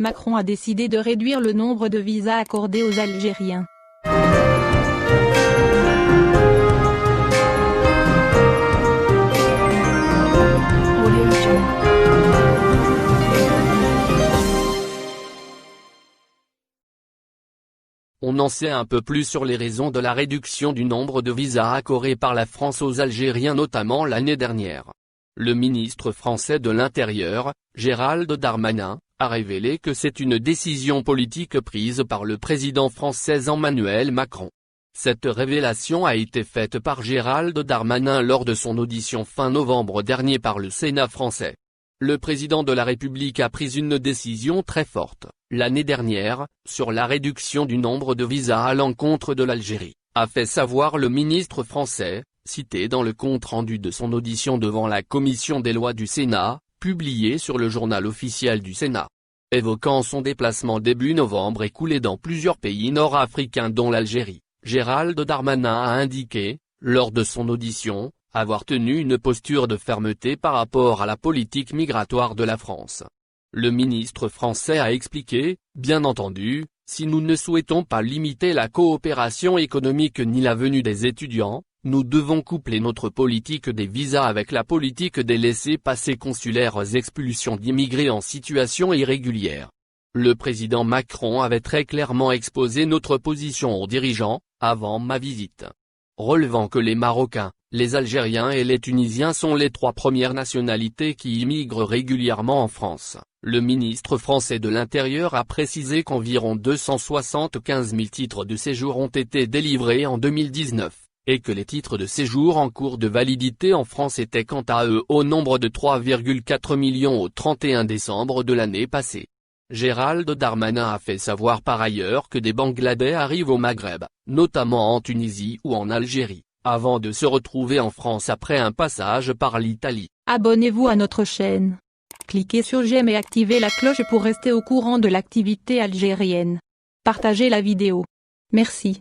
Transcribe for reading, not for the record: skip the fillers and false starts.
Macron a décidé de réduire le nombre de visas accordés aux Algériens. On en sait un peu plus sur les raisons de la réduction du nombre de visas accordés par la France aux Algériens notamment l'année dernière. Le ministre français de l'Intérieur, Gérald Darmanin, a révélé que c'est une décision politique prise par le président français Emmanuel Macron. Cette révélation a été faite par Gérald Darmanin lors de son audition fin novembre dernier par le Sénat français. Le président de la République a pris une décision très forte, l'année dernière, sur la réduction du nombre de visas à l'encontre de l'Algérie, a fait savoir le ministre français, cité dans le compte-rendu de son audition devant la commission des lois du Sénat, publié sur le journal officiel du Sénat. Évoquant son déplacement début novembre écoulé dans plusieurs pays nord-africains dont l'Algérie, Gérald Darmanin a indiqué, lors de son audition, avoir tenu une posture de fermeté par rapport à la politique migratoire de la France. Le ministre français a expliqué, bien entendu, si nous ne souhaitons pas limiter la coopération économique ni la venue des étudiants, nous devons coupler notre politique des visas avec la politique des laissez-passer consulaires expulsions d'immigrés en situation irrégulière. Le président Macron avait très clairement exposé notre position aux dirigeants, avant ma visite. Relevant que les Marocains, les Algériens et les Tunisiens sont les 3 premières nationalités qui immigrent régulièrement en France, le ministre français de l'Intérieur a précisé qu'environ 275 000 titres de séjour ont été délivrés en 2019, et que les titres de séjour en cours de validité en France étaient quant à eux au nombre de 3,4 millions au 31 décembre de l'année passée. Gérald Darmanin a fait savoir par ailleurs que des Bangladais arrivent au Maghreb, notamment en Tunisie ou en Algérie, avant de se retrouver en France après un passage par l'Italie. Abonnez-vous à notre chaîne. Cliquez sur j'aime et activez la cloche pour rester au courant de l'activité algérienne. Partagez la vidéo. Merci.